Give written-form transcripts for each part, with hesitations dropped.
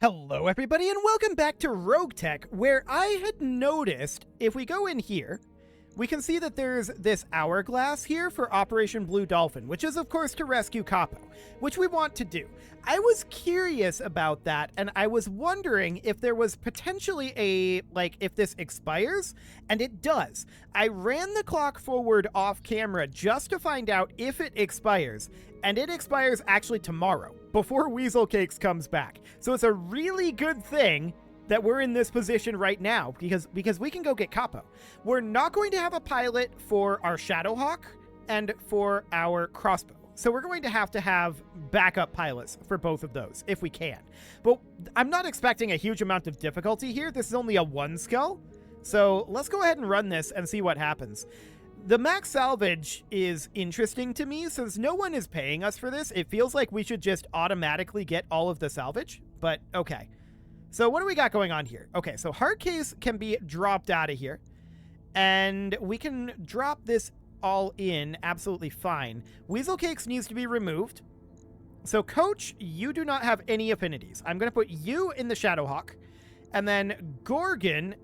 Hello everybody and welcome back to RogueTech, where I had noticed if we go in here, we can see that there's this hourglass here for Operation Blue Dolphin, which is of course to rescue Capo, which we want to do. I was curious about that and I was wondering if there was potentially if this expires, and it does. I ran the clock forward off camera just to find out if it expires, and it expires actually tomorrow, before Weasel Cakes comes back. So it's a really good thing that we're in this position right now, because we can go get Capo. We're not going to have a pilot for our Shadowhawk and for our crossbow. So we're going to have backup pilots for both of those, if we can. But I'm not expecting a huge amount of difficulty here. This is only a 1 skull. So let's go ahead and run this and see what happens. The max salvage is interesting to me. Since no one is paying us for this, it feels like we should just automatically get all of the salvage. But okay. So what do we got going on here? Okay, so hard case can be dropped out of here. And we can drop this all in absolutely fine. Weasel Cakes needs to be removed. So Coach, you do not have any affinities. I'm going to put you in the Shadowhawk. And then Gorgon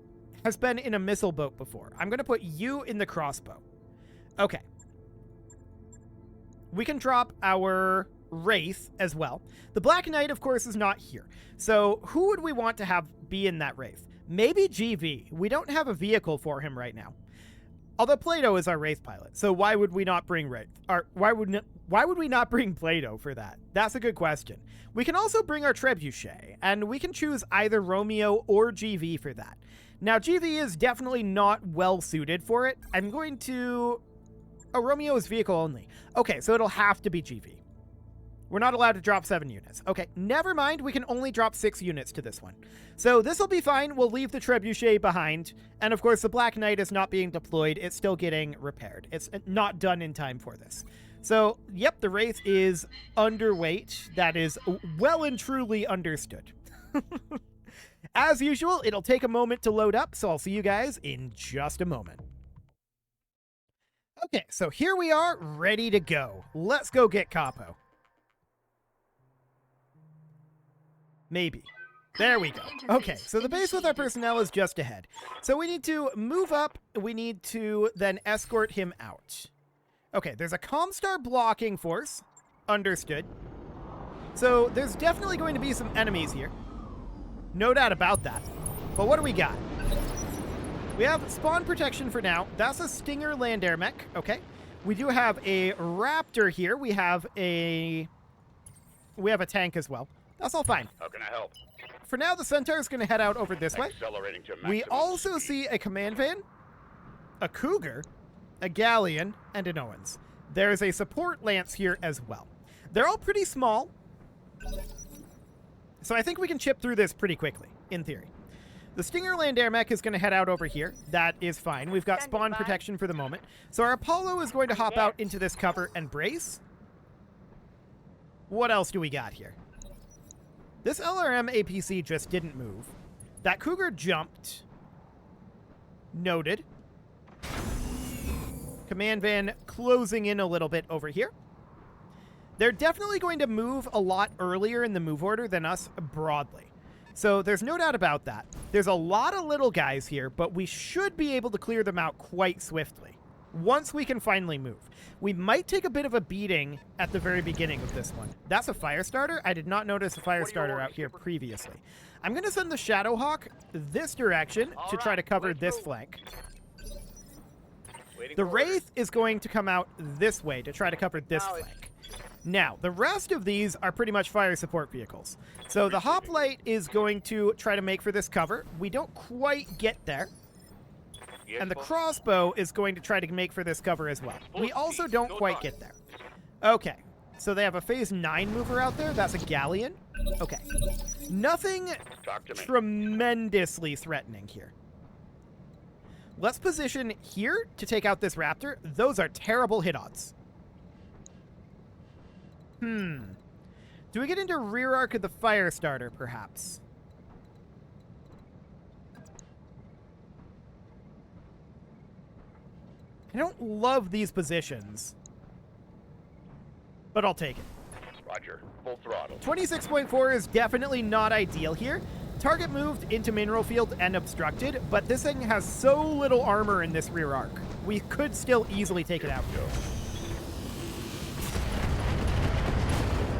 has been in a missile boat before. I'm going to put you in the crossbow. Okay. We can drop our Wraith as well. The Black Knight, of course, is not here. So who would we want to have be in that Wraith? Maybe GV. We don't have a vehicle for him right now. Although Plato is our Wraith pilot, so why would we not bring Wraith? Or why would we not bring Plato for that? That's a good question. We can also bring our Trebuchet, and we can choose either Romeo or GV for that. Now, GV is definitely not well suited for it. I'm going to... Oh, Romeo is vehicle only. Okay, so it'll have to be GV. We're not allowed to drop 7 units. Okay, never mind. We can only drop 6 units to this one. So this will be fine. We'll leave the Trebuchet behind. And of course, the Black Knight is not being deployed. It's still getting repaired. It's not done in time for this. So, yep, the Wraith is underweight. That is well and truly understood. As usual, it'll take a moment to load up, so I'll see you guys in just a moment. Okay, so here we are, ready to go. Let's go get Capo. Maybe. There we go. Okay, so the base with our personnel is just ahead. So we need to move up. We need to then escort him out. Okay, there's a Comstar blocking force. Understood. So there's definitely going to be some enemies here. No doubt about that. But what do we got? We have spawn protection for now. That's a Stinger land air mech. Okay. We do have a Raptor here. We have a tank as well. That's all fine. How can I help? For now, the Centaur is going to head out over this way. Accelerating to We maximum also speed. see a command van, a Cougar, a Galleon, and an Owens. There's a support lance here as well. They're all pretty small, so I think we can chip through this pretty quickly, in theory. The Stinger land air mech is going to head out over here. That is fine. We've got spawn protection for the moment. So our Apollo is going to hop out into this cover and brace. What else do we got here? This LRM APC just didn't move. That Cougar jumped. Noted. Command van closing in a little bit over here. They're definitely going to move a lot earlier in the move order than us broadly. So there's no doubt about that. There's a lot of little guys here, but we should be able to clear them out quite swiftly once we can finally move. We might take a bit of a beating at the very beginning of this one. That's a fire starter. I did not notice a fire starter out here previously. I'm going to send the Shadowhawk this direction to try to cover this flank. The Wraith is going to come out this way to try to cover this flank. Now, the rest of these are pretty much fire support vehicles. So the Hoplite is going to try to make for this cover. We don't quite get there. And the crossbow is going to try to make for this cover as well. We also don't quite get there. Okay, so they have a phase 9 mover out there. That's a Galleon. Okay. Nothing tremendously threatening here. Let's position here to take out this Raptor. Those are terrible hit odds. Do we get into rear arc of the fire starter, perhaps? I don't love these positions, but I'll take it. Roger. Full throttle. 26.4 is definitely not ideal here. Target moved into mineral field and obstructed, but this thing has so little armor in this rear arc. We could still easily take it out. Go.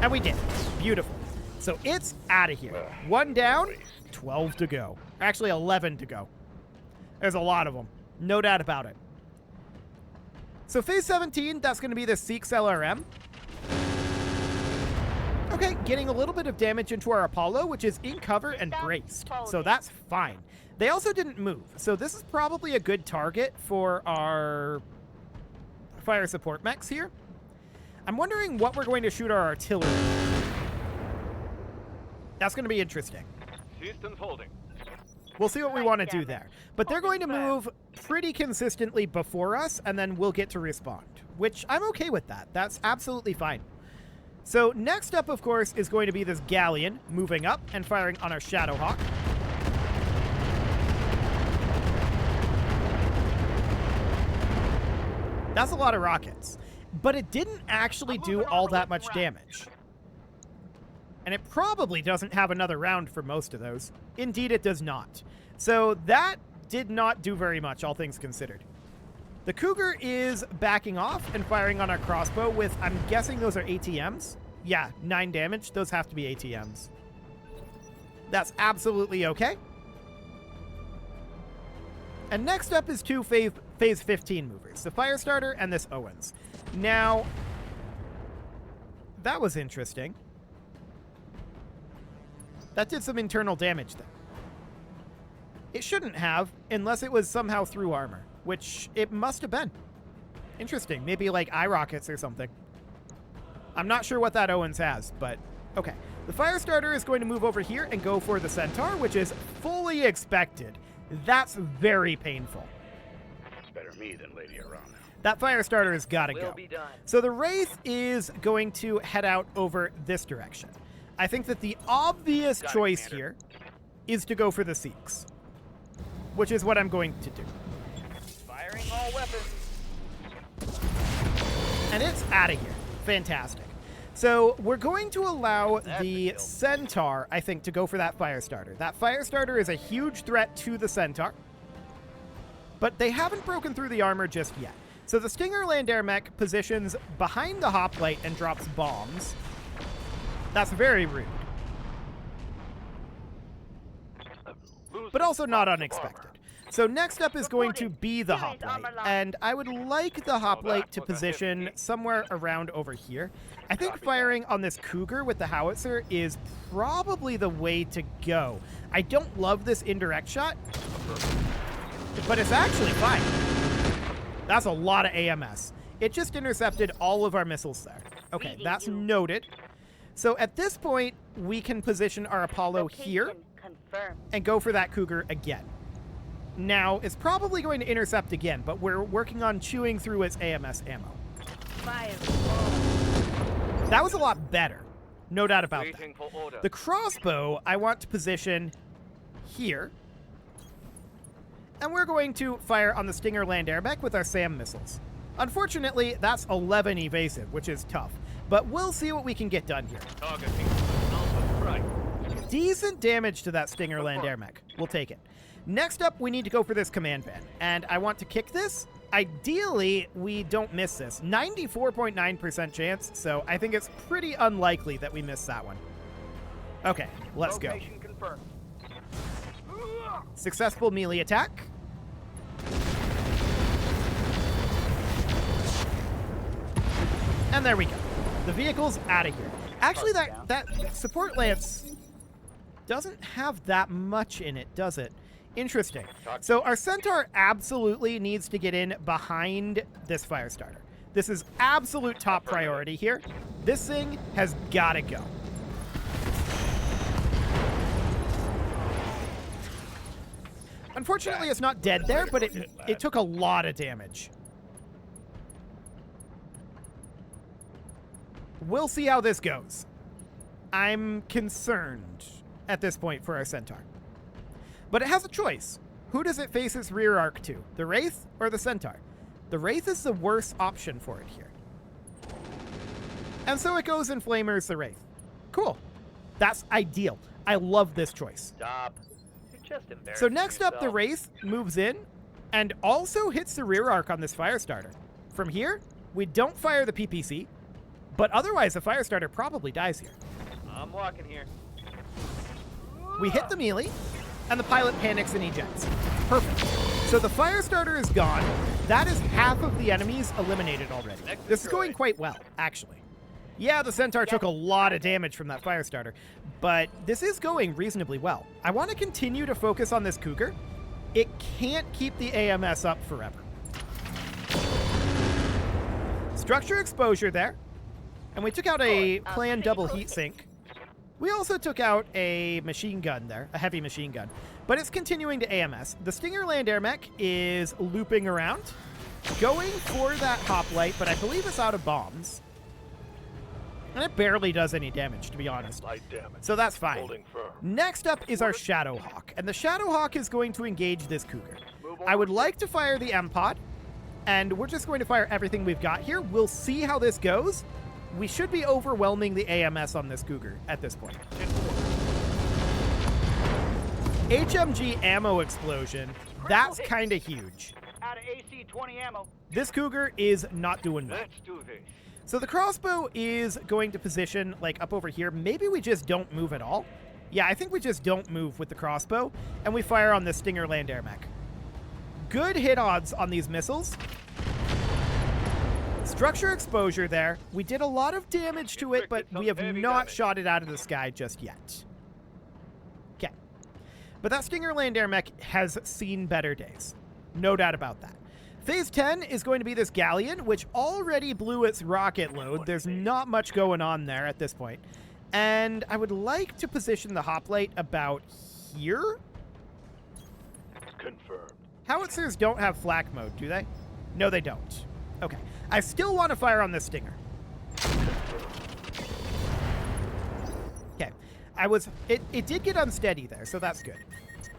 And we did. Beautiful. So it's out of here. One down, 12 to go. Actually, 11 to go. There's a lot of them. No doubt about it. So phase 17, that's going to be the Seeks LRM. Okay, getting a little bit of damage into our Apollo, which is in cover and braced. So that's fine. They also didn't move. So this is probably a good target for our fire support mechs here. I'm wondering what we're going to shoot our artillery. That's going to be interesting. Systems holding. We'll see what we want to do there. But they're going to move pretty consistently before us, and then we'll get to respond, which I'm okay with that. That's absolutely fine. So next up, of course, is going to be this Galleon moving up and firing on our Shadowhawk. That's a lot of rockets, but it didn't actually do all that much damage. And it probably doesn't have another round for most of those. Indeed, it does not. So that did not do very much, all things considered. The Cougar is backing off and firing on our crossbow with, I'm guessing those are ATMs. Yeah, 9 damage. Those have to be ATMs. That's absolutely okay. And next up is two phase 15 movers, the Firestarter and this Owens. Now, that was interesting. That did some internal damage then. It shouldn't have, unless it was somehow through armor, which it must have been. Interesting. Maybe like eye rockets or something. I'm not sure what that Owens has, but okay. The Firestarter is going to move over here and go for the Centaur, which is fully expected. That's very painful. It's better me than Lady Arana. That Firestarter has got to go. So the Wraith is going to head out over this direction. I think that the obvious choice here is to go for the Seeks, which is what I'm going to do. Firing all weapons. And it's out of here. Fantastic. So we're going to allow the Centaur, I think, to go for that Firestarter. That Firestarter is a huge threat to the Centaur, but they haven't broken through the armor just yet. So the Stinger land air mech positions behind the hoplite and drops bombs. That's very rude. But also not unexpected. So next up is going to be the hoplite, and I would like the hoplite to position somewhere around over here. I think firing on this Cougar with the howitzer is probably the way to go. I don't love this indirect shot, but it's actually fine. That's a lot of AMS. It just intercepted all of our missiles there. Okay, that's noted. So at this point, we can position our Apollo here and go for that Cougar again. Now, it's probably going to intercept again, but we're working on chewing through its AMS ammo. That was a lot better. No doubt about that. The crossbow, I want to position here. And we're going to fire on the Stinger land air mech with our SAM missiles. Unfortunately, that's 11 evasive, which is tough. But we'll see what we can get done here. Decent damage to that Stinger land air mech. We'll take it. Next up, we need to go for this command van. And I want to kick this. Ideally, we don't miss this. 94.9% chance, so I think it's pretty unlikely that we miss that one. Okay, let's go. Successful melee attack. And there we go. The vehicle's out of here. Actually, that support lance doesn't have that much in it, does it? Interesting. So our Centaur absolutely needs to get in behind this Firestarter. This is absolute top priority here. This thing has got to go. Unfortunately, it's not dead there, but it took a lot of damage. We'll see how this goes. I'm concerned at this point for our Centaur. But it has a choice. Who does it face its rear arc to? The Wraith or the Centaur? The Wraith is the worst option for it here. And so it goes and flamers the Wraith. Cool. That's ideal. I love this choice. Stop. You're just embarrassing So next up, the yourself. Wraith moves in and also hits the rear arc on this Firestarter. From here, we don't fire the PPC, but otherwise the Firestarter probably dies here. I'm walking here. We hit the melee, and the pilot panics and ejects. Perfect. So the Firestarter is gone. That is half of the enemies eliminated already. This is going quite well, actually. Yeah, the Centaur took a lot of damage from that Firestarter, but this is going reasonably well. I want to continue to focus on this Cougar. It can't keep the AMS up forever. Structure exposure there. And we took out a planned double heat sink. We also took out a machine gun there, a heavy machine gun. But it's continuing to AMS. The Stinger land air mech is looping around, going for that hoplite, but I believe it's out of bombs. And it barely does any damage, to be honest. Light damage. So that's fine. Holding firm. Next up is our Shadowhawk, and the Shadowhawk is going to engage this Cougar. I would like to fire the M-Pod, and we're just going to fire everything we've got here. We'll see how this goes. We should be overwhelming the AMS on this Cougar at this point. HMG ammo explosion. That's kind of huge. Out of AC-20 ammo. This Cougar is not doing well. Let's do this. So the crossbow is going to position like up over here. Maybe we just don't move at all. Yeah, I think we just don't move with the crossbow, and we fire on the Stinger land air mech. Good hit odds on these missiles. Structure exposure there. We did a lot of damage to it, but we have not shot it out of the sky just yet. Okay. But that Stinger land air mech has seen better days. No doubt about that. Phase 10 is going to be this Galleon, which already blew its rocket load. There's not much going on there at this point. And I would like to position the hoplite about here. Confirmed. Howitzers don't have flak mode, do they? No, they don't. Okay. I still want to fire on this Stinger. Okay. It did get unsteady there, so that's good.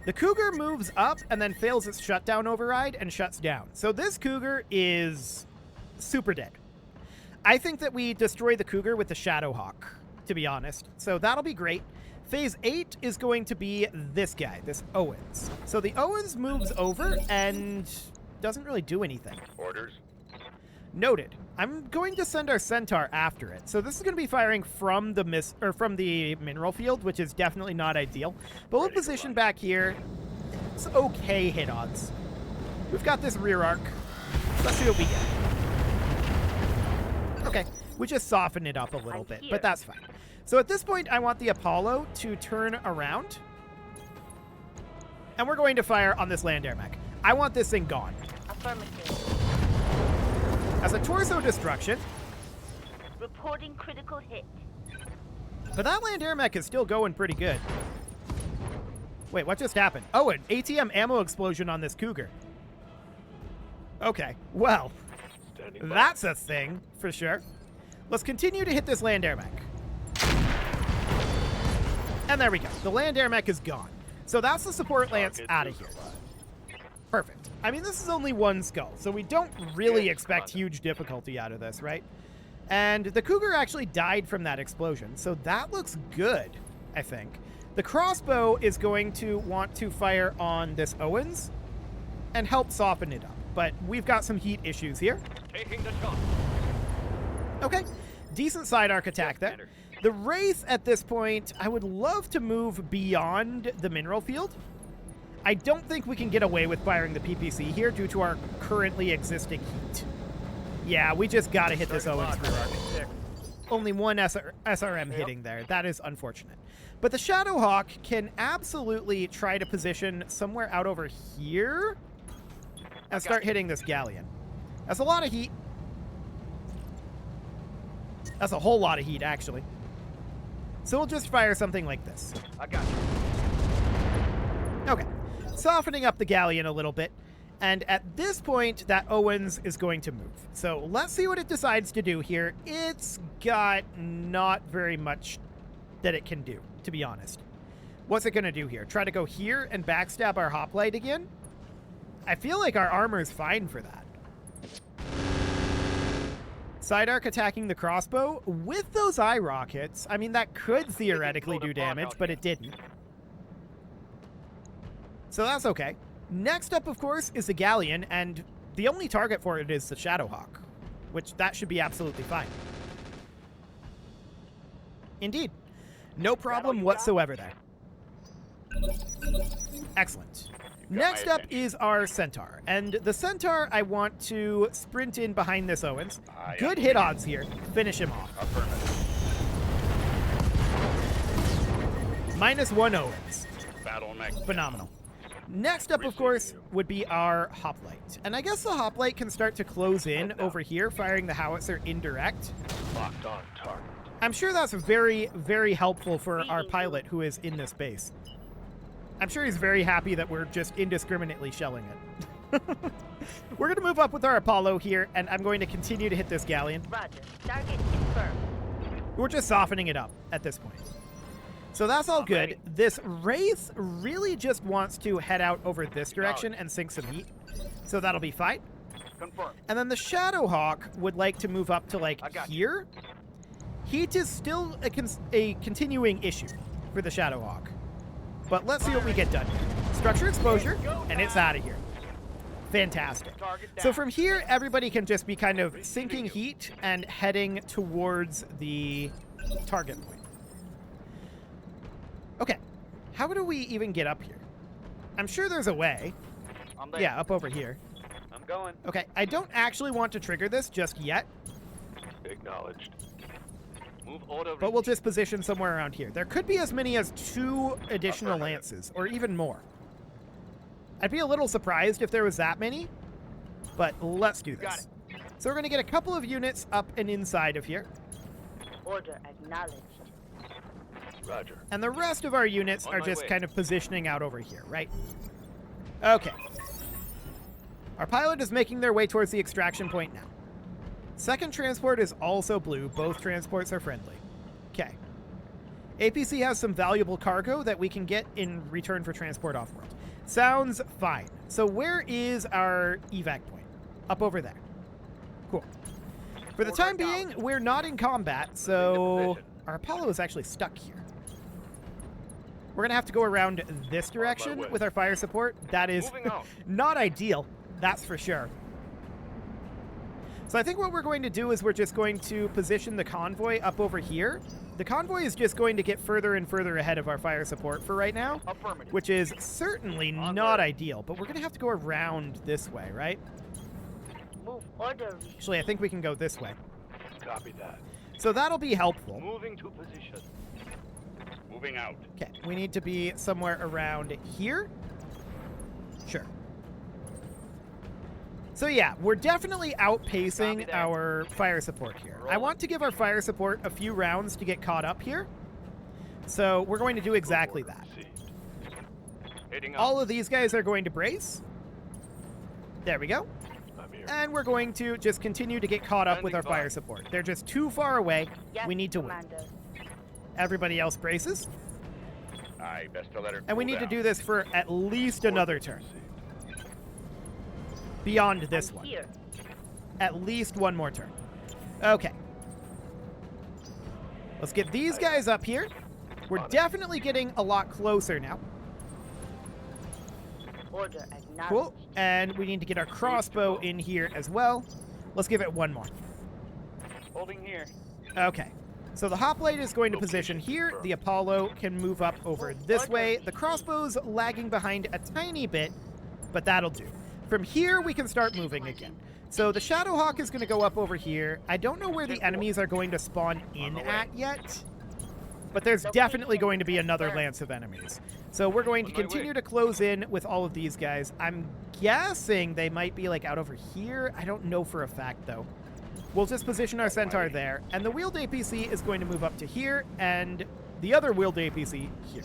The Cougar moves up and then fails its shutdown override and shuts down. So this Cougar is super dead. I think that we destroy the Cougar with the Shadowhawk, to be honest. So that'll be great. Phase 8 is going to be this guy, this Owens. So the Owens moves over and doesn't really do anything. Orders. Noted. I'm going to send our Centaur after it. So this is going to be firing from the mineral field, which is definitely not ideal. But we'll position back here. It's okay hit odds. We've got this rear arc. Let's see what we get. Okay. We just soften it up a little bit, but that's fine. So at this point, I want the Apollo to turn around. And we're going to fire on this land air mech. I want this thing gone. Affirmative. As a torso destruction. Reporting critical hit. But that land air mech is still going pretty good. Wait, what just happened? Oh, an ATM ammo explosion on this Cougar. Okay, well, that's a thing for sure. Let's continue to hit this land air mech. And there we go. The land air mech is gone. So that's the support lance out of here. Perfect. I mean, this is only one skull, so we don't really expect huge difficulty out of this, right? And the Cougar actually died from that explosion, so that looks good, I think. The crossbow is going to want to fire on this Owens and help soften it up, but we've got some heat issues here. Taking the shot. Okay, decent side arc attack there. The Wraith at this point, I would love to move beyond the mineral field. I don't think we can get away with firing the PPC here due to our currently existing heat. Yeah, we just gotta hit this Owens rear arc. Only one SRM hitting there. That is unfortunate. But the Shadowhawk can absolutely try to position somewhere out over here and start hitting this Galleon. That's a lot of heat. That's a whole lot of heat, actually. So we'll just fire something like this. I got you. Okay. Softening up the Galleon a little bit. And at this point, that Owens is going to move. So let's see what it decides to do here. It's got not very much that it can do, to be honest. What's it going to do here? Try to go here and backstab our hoplite again? I feel like our armor is fine for that. Side arc attacking the crossbow with those eye rockets. I mean, that could theoretically do damage, but it didn't. So that's okay. Next up, of course, is the galleon, and the only target for it is the Shadowhawk, which that should be absolutely fine. Indeed. No problem whatsoever there. Excellent. Next up is our Centaur, and the Centaur I want to sprint in behind this Owens. Good hit odds here. Finish him off. -1 Owens. Phenomenal. Next up, of course, would be our Hoplite. And I guess the Hoplite can start to close in over here, firing the howitzer indirect. Locked on target. I'm sure that's very, very helpful for our pilot who is in this base. I'm sure he's very happy that we're just indiscriminately shelling it. We're going to move up with our Apollo here, and I'm going to continue to hit this galleon. Roger. Target confirmed. We're just softening it up at this point. So that's all good. This Wraith really just wants to head out over this direction and sink some heat. So that'll be fine. Confirmed. And then the Shadowhawk would like to move up to, like, here. Heat is still a continuing issue for the Shadowhawk. But let's see what we get done here. Structure exposure, and it's out of here. Fantastic. So from here, everybody can just be kind of sinking heat and heading towards the target point. Okay, how do we even get up here? I'm sure there's a way. I'm there. Yeah, up over here. I'm going. Okay, I don't actually want to trigger this just yet, Acknowledged. Move order. but we'll just position somewhere around here. There could be as many as 2 additional lances, or even more. I'd be a little surprised if there was that many, but let's do Got this. So we're going to get a couple of units up and inside of here, Order acknowledged. Roger. and the rest of our units On are my just way. kind of positioning out over here, right? Okay. Our pilot is making their way towards the extraction point now. Second transport is also blue. Both transports are friendly. Okay. APC has some valuable cargo that we can get in return for transport off-world. Sounds fine. So where is our evac point? Up over there. Cool. For the time being, we're not in combat, so our Apollo is actually stuck here. We're going to have to go around this direction way. with our fire support. That is Moving out. not ideal, that's for sure. So I think what we're going to do is we're just going to position the convoy up over here. The convoy is just going to get further and further ahead of our fire support for right now, Affirmative. which is certainly not ideal, but we're going to have to go around this way, right? Move order. Actually, I think we can go this way. Copy that. So that'll be helpful. Moving to position. Moving out. Okay, we need to be somewhere around here. Sure. So yeah, we're definitely outpacing Copy that. our fire support here. I want to give our fire support a few rounds to get caught up here. So we're going to do exactly that. Heading up. All of these guys are going to brace. There we go. I'm here. And we're going to just continue to get caught up with our fire support. They're just too far away. Yes, We need to win. Commander. Everybody else braces. Aye, best to let her And we cool need to down. do this for at least another turn. Beyond this I'm one. here. At least one more turn. Okay. Let's get these guys up here. We're definitely getting a lot closer now. Order acknowledged. Cool. And we need to get our crossbow in here as well. Let's give it one more. Holding here. Okay. So the hoplite is going to position here. The Apollo can move up over this way. The crossbow's lagging behind a tiny bit, but that'll do. From here, we can start moving again. So the Shadowhawk is going to go up over here. I don't know where the enemies are going to spawn in at yet, but there's definitely going to be another lance of enemies. So we're going to continue to close in with all of these guys. I'm guessing they might be like out over here. I don't know for a fact, though. We'll just position our Centaur there, and the wheeled APC is going to move up to here, and the other wheeled APC here.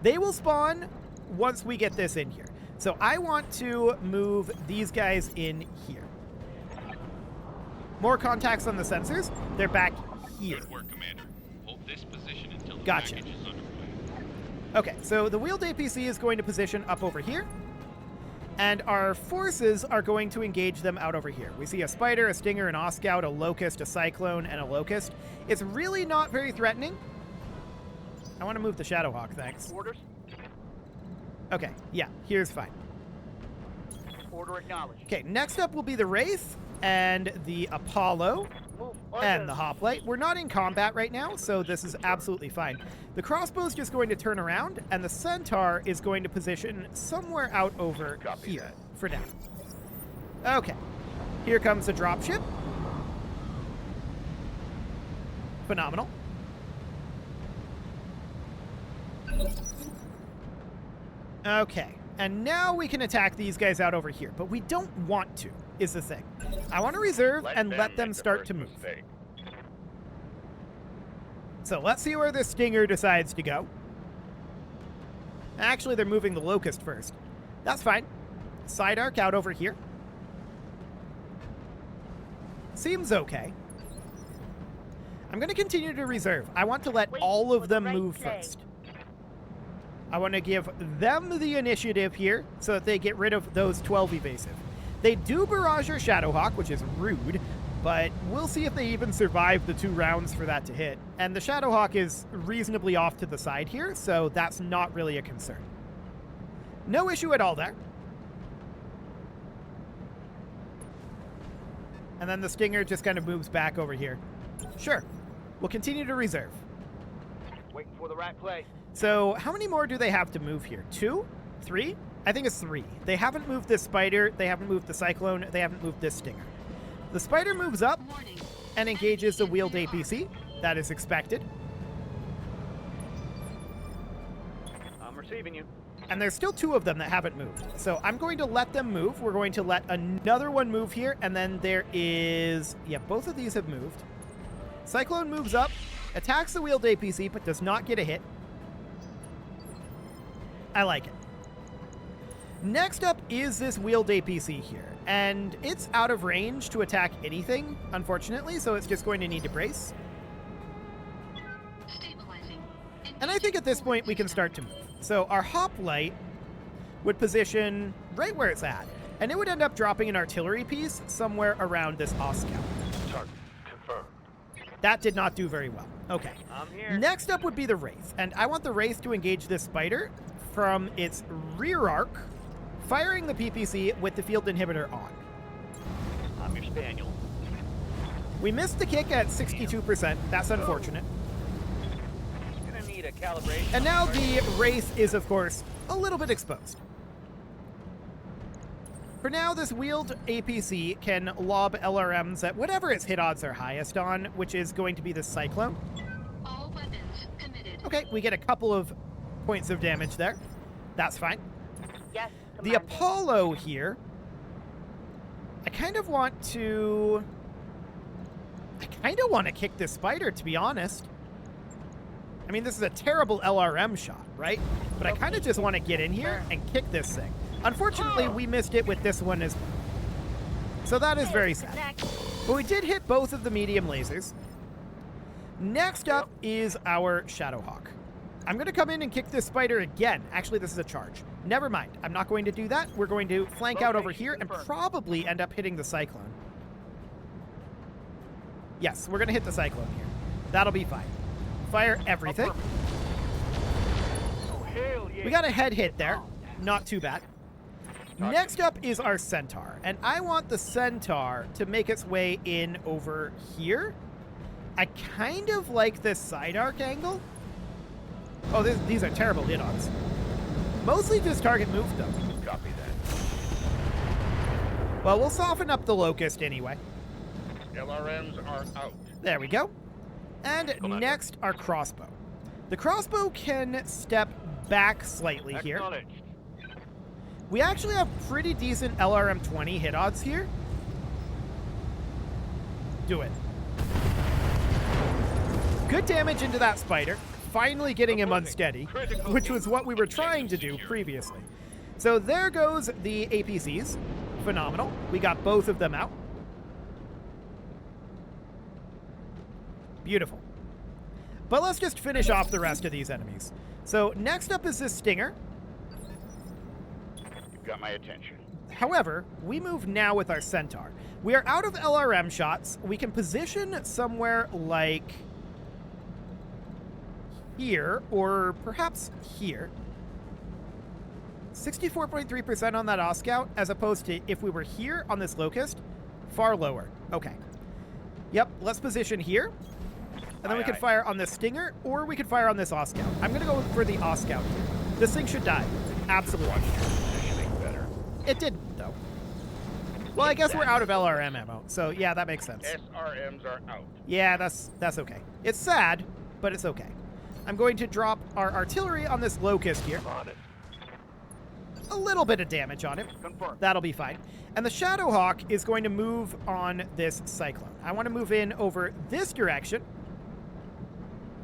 They will spawn once we get this in here. So I want to move these guys in here. More contacts on the sensors. They're back here. Good work, Commander. Hold this position until the Gotcha. package is underway. Okay, so the wheeled APC is going to position up over here. And our forces are going to engage them out over here. We see a spider, a stinger, an Oscout, a locust, a cyclone, and a locust. It's really not very threatening. I want to move the Shadowhawk, thanks. Orders. Okay, yeah, here's fine. Order acknowledged. Okay, next up will be the Wraith and the Apollo Move order. and the Hoplite. We're not in combat right now, so this is absolutely fine. The crossbow's just going to turn around, and the Centaur is going to position somewhere out over Copy here that. for now. Okay, here comes the dropship. Phenomenal. Okay, and now we can attack these guys out over here, but we don't want to, is the thing. I want to reserve and let them make the start first to move. mistake. So let's see where this stinger decides to go. Actually, they're moving the locust first. That's fine. Side arc out over here. Seems okay. I'm going to continue to reserve. I want to let Wait all for of the them right move play. first. I want to give them the initiative here so that they get rid of those 12 evasive. They do barrage your Shadowhawk, which is rude, but we'll see if they even survive the 2 rounds for that to hit. And the Shadowhawk is reasonably off to the side here, so that's not really a concern. No issue at all there. And then the Stinger just kind of moves back over here. Sure. We'll continue to reserve. Waiting for the right play. So how many more do they have to move here? 2? 3? I think it's 3. They haven't moved this spider. They haven't moved the cyclone. They haven't moved this stinger. The spider moves up and engages the wheeled APC. That is expected. I'm receiving you. And there's still 2 of them that haven't moved. So I'm going to let them move. We're going to let another one move here. And then there is... Yeah, both of these have moved. Cyclone moves up, attacks the wheeled APC, but does not get a hit. I like it. Next up is this wheeled APC here. And it's out of range to attack anything, unfortunately, so it's just going to need to brace. Stabilizing. And I think at this point we can start to move. So our Hoplite would position right where it's at, and it would end up dropping an artillery piece somewhere around this Oscout. Target confirmed. That did not do very well. Okay. I'm here. Next up would be the Wraith, and I want the Wraith to engage this spider from its rear arc, firing the PPC with the field inhibitor on. I'm your spaniel. We missed the kick at 62%. That's unfortunate. Gonna need a calibration. And now the Wraith is, of course, a little bit exposed. For now, this wheeled APC can lob LRMs at whatever its hit odds are highest on, which is going to be the Cyclone. All weapons committed. Okay, we get a couple of points of damage there. That's fine. Yes, The Commander. Apollo here, I kind of want to kick this spider, to be honest. I mean, this is a terrible LRM shot, right? But I kind of just want to get in here and kick this thing. Unfortunately, we missed it with this one as well. So that is very sad. Connect. But we did hit both of the medium lasers. Next up is our Shadowhawk. I'm going to come in and kick this spider again. Actually, this is a charge. Never mind. I'm not going to do that. We're going to flank out over here and probably end up hitting the Cyclone. Yes, we're going to hit the Cyclone here. That'll be fine. Fire everything. Oh, hell yeah. We got a head hit there. Not too bad. Next up is our Centaur, and I want the Centaur to make its way in over here. I kind of like this side arc angle. Oh, these are terrible hit odds. Mostly just target move, though. Copy that. Well, we'll soften up the Locust anyway. LRMs are out. There we go. And Commander. next, our crossbow. The crossbow can step back slightly here. Acknowledged. We actually have pretty decent LRM 20 hit odds here. Do it. Good damage into that spider. Finally getting him unsteady, which was what we were trying to do previously. So there goes the APCs. Phenomenal. We got both of them out. Beautiful. But let's just finish off the rest of these enemies. So next up is this Stinger. You've got my attention. However, we move now with our Centaur. We are out of LRM shots. We can position somewhere like here, or perhaps here. 64.3% on that Oscout, as opposed to if we were here on this Locust, far lower. Okay. Yep, let's position here. And then we can fire on this Stinger, or we could fire on this Oscout. I'm going to go for the Oscout here. This thing should die. Absolutely. Better. It didn't, though. Well, I guess we're out of LRM ammo, so yeah, that makes sense. SRMs are out. Yeah, that's okay. It's sad, but it's okay. I'm going to drop our artillery on this Locust here. On it. A little bit of damage on it. Confirm. That'll be fine. And the Shadowhawk is going to move on this Cyclone. I want to move in over this direction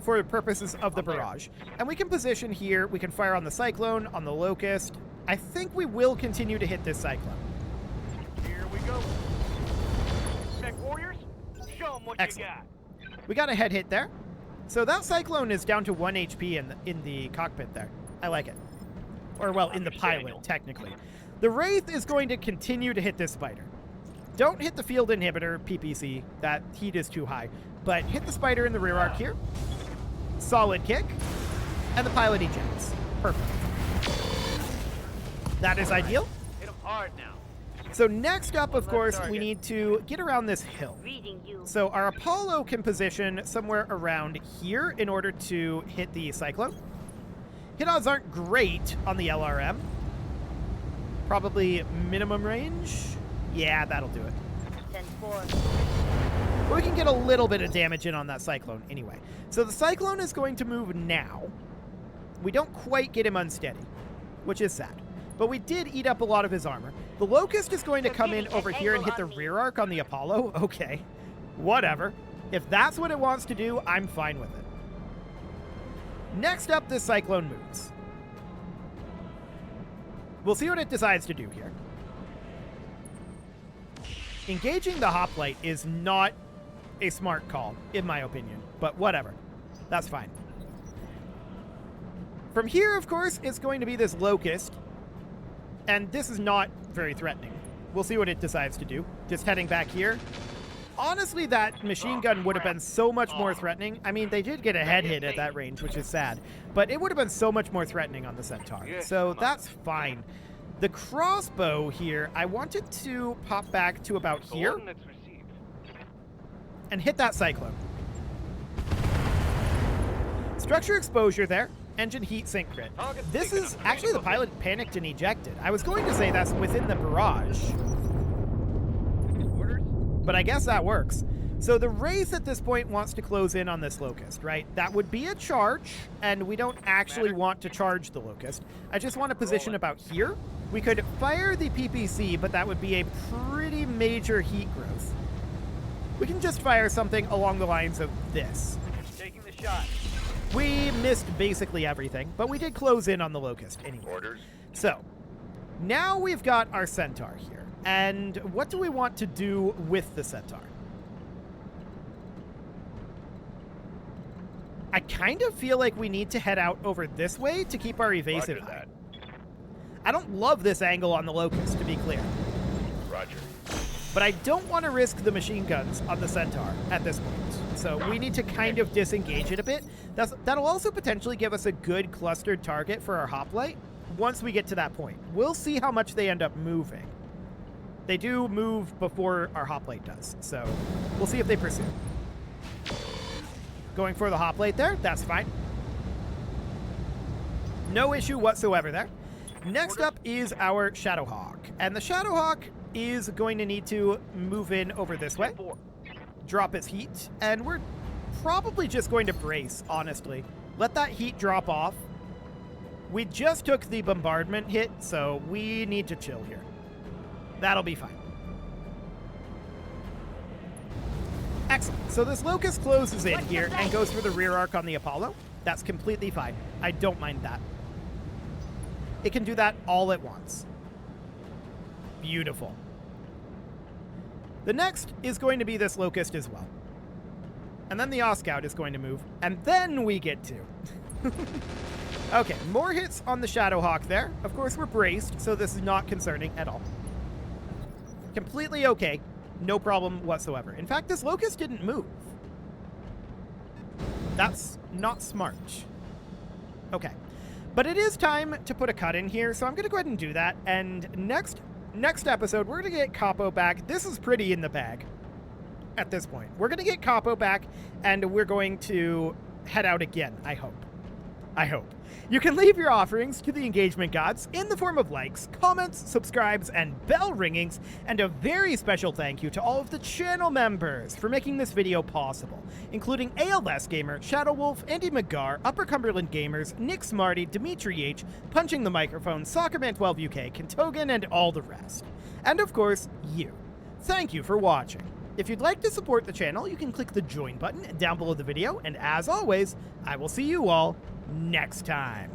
for the purposes of the barrage. And we can position here. We can fire on the Cyclone, on the Locust. I think we will continue to hit this Cyclone. Here we go. Mech warriors, show them what Excellent. you got. We got a head hit there. So that Cyclone is down to 1 HP in the cockpit there. I like it. Or, well, in the pilot, technically. The Wraith is going to continue to hit this Spider. Don't hit the field inhibitor, PPC. That heat is too high. But hit the Spider in the rear arc here. Solid kick. And the pilot ejects. Perfect. That is ideal. Hit them hard now. So next up, of course, we need to get around this hill. Reading you. So our Apollo can position somewhere around here in order to hit the Cyclone. Hit odds aren't great on the LRM. Probably minimum range. Yeah, that'll do it. 10-4. But we can get a little bit of damage in on that Cyclone anyway. So the Cyclone is going to move now. We don't quite get him unsteady, which is sad. But we did eat up a lot of his armor. The Locust is going to come in over here and hit the rear arc on the Apollo. Okay, whatever. If that's what it wants to do, I'm fine with it. Next up, this Cyclone moves. We'll see what it decides to do here. Engaging the hoplite is not a smart call, in my opinion, but whatever. That's fine. From here, of course, it's going to be this Locust, and this is not very threatening. We'll see what it decides to do. Just heading back here. Honestly, that machine gun would have been so much more threatening. I mean, they did get a head hit at that range, which is sad, but it would have been so much more threatening on the Centaur. So that's fine. The crossbow here, I wanted to pop back to about here and hit that Cyclone. Structure exposure there. Engine heat sink crit. This is actually the pilot panicked and ejected. I was going to say that's within the barrage, but I guess that works. So the Wraith at this point wants to close in on this Locust, right? That would be a charge, and we don't actually want to charge the Locust. I just want to position about here. We could fire the PPC, but that would be a pretty major heat growth. We can just fire something along the lines of this. Taking the shot. We missed basically everything, but we did close in on the Locust anyway. Orders. So, now we've got our Centaur here. And what do we want to do with the Centaur? I kind of feel like we need to head out over this way to keep our evasive Roger high. that. I don't love this angle on the Locust, to be clear. Roger. But I don't want to risk the machine guns on the Centaur at this point. So we need to kind of disengage it a bit. That'll also potentially give us a good clustered target for our hoplite once we get to that point. We'll see how much they end up moving. They do move before our hoplite does, so we'll see if they pursue. Going for the hoplite there, that's fine. No issue whatsoever there. Next up is our Shadowhawk, and the Shadowhawk is going to need to move in over this way, drop its heat, and we're probably just going to brace, honestly. Let that heat drop off. We just took the bombardment hit, so we need to chill here. That'll be fine. Excellent. So this Locust closes in here and goes for the rear arc on the Apollo. That's completely fine. I don't mind that. It can do that all at once. Beautiful. The next is going to be this Locust as well. And then the Oscout is going to move. And then we get to. Okay, more hits on the Shadowhawk there. Of course, we're braced, so this is not concerning at all. Completely okay. No problem whatsoever. In fact, this locust didn't move. That's not smart. Okay. But it is time to put a cut in here, so I'm going to go ahead and do that. And next episode, we're going to get Capo back. This is pretty in the bag at this point. We're going to get Capo back, and we're going to head out again, I hope. I hope. You can leave your offerings to the engagement gods in the form of likes, comments, subscribes, and bell ringings, and a very special thank you to all of the channel members for making this video possible, including ALS Gamer, Shadow Wolf, Andy McGar, Upper Cumberland Gamers, Nick Smarty, Dimitri H, Punching the Microphone, Soccerman12 UK, Kentogan, and all the rest. And of course, you. Thank you for watching. If you'd like to support the channel, you can click the join button down below the video, and as always, I will see you all next time.